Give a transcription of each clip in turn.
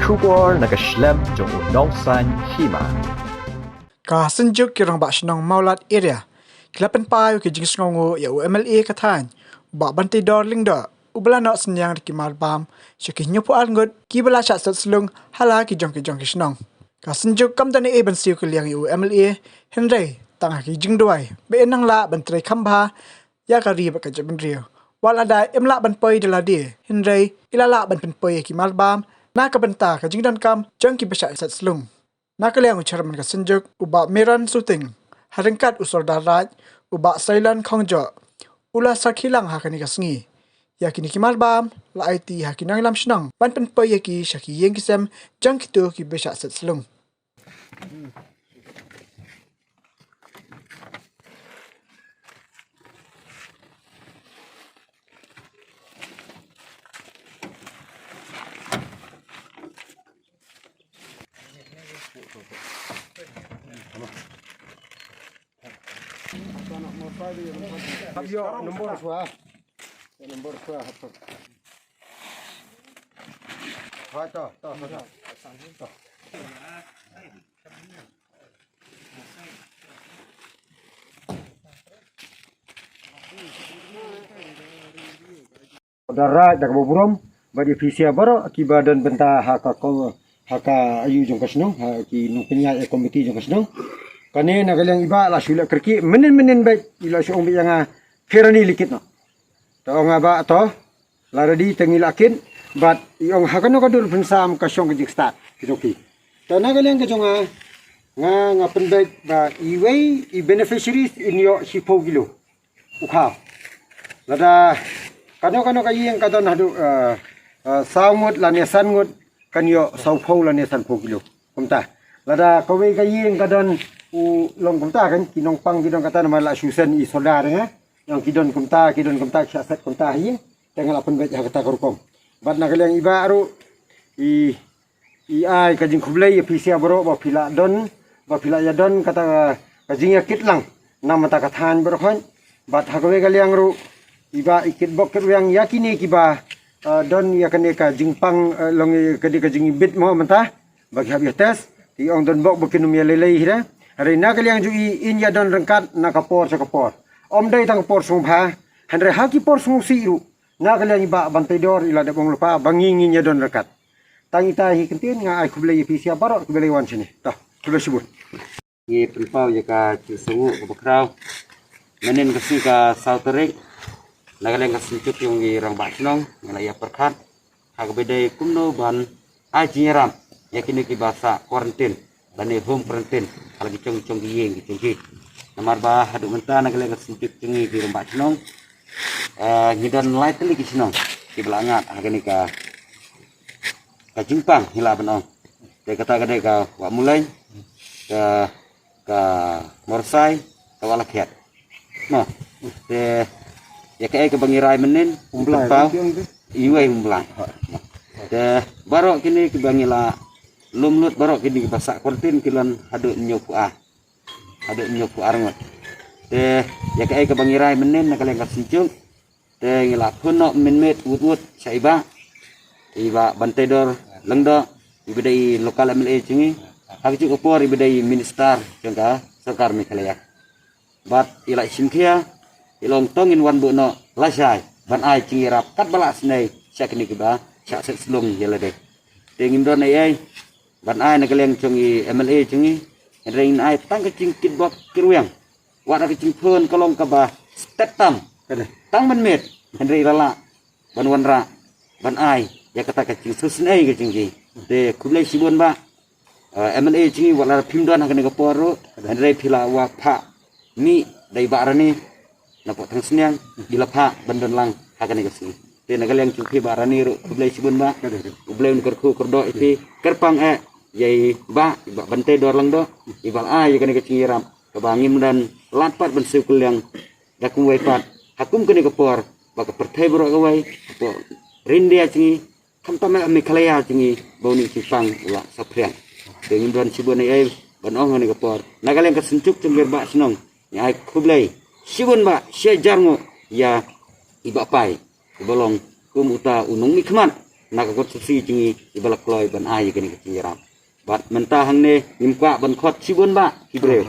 Kubor nakaslem jong unongsan hima. Ka senjuk kirang bak senang maulat area. Kilapan payu ke jing sngongu ya UMLA katan. Bak bantai darling da. Ubala nak senyang di kimal bam. Syakih nyupu alngut ki bala syak sat selung hala ki jong ki senang. Ka senjuk kam tani e ban siu ke liang UMLA Henry tangah ki jing duai. Be enang la bantrai khamba ya ka ri ba ka jaban rio. Wal ada imla ban poi de la di. Henry ilala ban pen poi ki mal bam. Na ka banta ka jing dan kam jong ki besyak sat selung. Nakaliang ucaraman ka senjuk ubak meran suting harengkat usor darat ubak sailan khongjo ula sakhilang hakani ka sengi yakini kimal bam la IT hakinang lam shnang ban pen pai yaki shaki yeng kisem jang kitu ki besha sat selung Nombor suah. Nombor suah. Toh. Darat dak boburom badi fisia baro akibadan benta haka ayu jong kasno ki nu penya komiti jong kasno kane nagalang iba la sula kerki menen baik ila so umbi yang ferani likit no to nga ba to la redi tengilakin bat yong hakano kadul pensam kasyong gijik start kidoki to nagalang kajonga nga penbaik ba iway I beneficiaries in yo sipo gilo ukha lada kano kayeng kadon hadu saungut lanesan ngut kanyo saupau lanesan po gilo kumta lada kawai kayeng kadon u long kumta kan kinong pang kidong kata nama la susan I soldar nga yang kidon kumta set kumta hi tengah lapan baik kata korukom bat nagalang iba aru I ai kajing kublai pisia bro ba pila ya don kata kajing yakit lang nama ta kathan berkhon bat hakawe kaliang ru iba ikit bok yang yakini kiba don yakane ka jingpang long kadi kajing bit mo mentah bagi habis tes ti ong don bok bukinum ya lelei hira hari na kaliang ju inya don rengkat na kapor sa kapor om dai tang kapor sumha handre haki por sum siru na kaliang iba bantai dor ila da bong lupa bangingin nya don rekat tangi tahi kentin nga ai kublai pisia barok kublai wan sini toh kublai sebut ye penpau ya ka cisengu ke bakrau menen kasi ka sauterik nagaleng ka sincut yung rang baknong ngalaya perkat hagbedai kumno ban ajiram yakini ki basa quarantine bani home quarantine halagi cong giyeng ki namar ba hadu menta nagaleng ka sincut yung rang baknong ngidon lightly ki sinong ki belangat hagani ka jingpang hila benong de kata gade ka wa mulai ka morsai ka walakiat no de ya kayak ke bangirai menen umplau iwai umblang de barok kini ke bangila lumlut barok kini ke basak kontin kilon hadu nyoku arngot de ya kayak ke bangirai menen nakaleng kasincung de ngila punok minmet wut saiba iba bantedor lengdo ibedai lokal MLA cingi hak cu kopor ibedai minister jangka sarkar mikalaya bat ila simkia ilong tongin wan bu no lasai ban ai cingirap kat balak senai syakni kiba syak set selung yelade tengim don ai ban ai nakaleng congi MLA cingi ring ai tang kecing kitbok kiruyang wat kecing phun kolong kaba step tam tang menmet henry lala ban wanra ban ai ya kata kecing susnai kecing ki de kulai sibun ba MLA cingi wala pimdon hakane kaporo henry pila wa pha mi dai barani napok tang senyang dilapha bandon lang hakane kasi te nagaleng cupi barani ru kublai sibun ba kublai un kerku kerdo iti kerpang yai ba bante dor lang do ibal yakane keciram kabangim dan lapat bensu kulyang dakum waipat hakum kene kapor baka pertai bro gawai po rindia cingi kamtame mikalaya cingi boni cipang ula sapriang dengim don sibun ai banong ngane kapor nagaleng kasencuk cengger ba senong nyai kublai sibun ba sia jarngo ya iba pai bolong kumuta unung mikmat nak konstruksi cingi ibalak kloy ban ai gini kecing ram bat mentah hang ne nimka ban khot sibun ba kibreu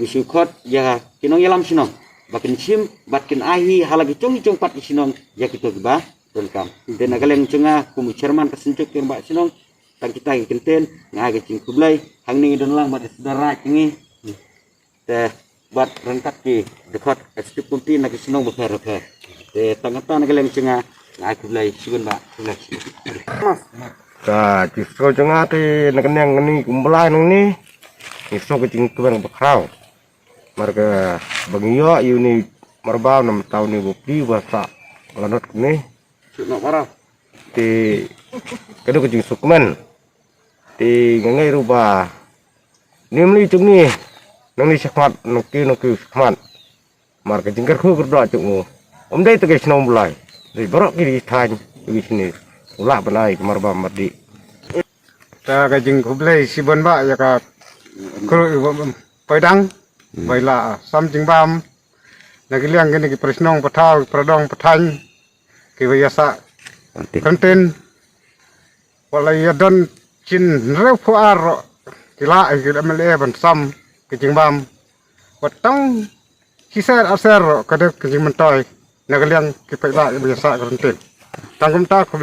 misu khot ya kinong yalam sinong bakin sim batkin ai halagi cong pat sinong ya kita ba don kam den nagaleng cunga kumu chairman kasenjuk yang ba sinong tang kita kenten ngai kecing kublai hang ni don lang bat saudara cingi te bat rentak ki dekat ekstip kumti nak sinong befer te tangata nagaleng cunga ngai kublai sibun ba kublai Ka justru cengat nak yang ni kumpulai nung ni iso kecing tuan bakrau marga bangio yu ni marbau 6 tahun ni bukti bahasa lanot ni nak marah ti kadu kecing sukman ti ngai rubah ni meli cung ni nang ni sakmat nang ki sakmat marga jingkar khu berdoa cung dai tegas nong mulai dari borok ki than di sini ulah benai marbau mardi ta kajing kublai sibon ba ya ka kru padang baila samjing bam nagiliang gini ki presnong patau pradong pathan ki biasa konten wala ya don chin rew fuar kila ki amle ban sam kajing bam watang kisar aser kadek kajing mentoy nagiliang ki paida biasa konten tangkum ta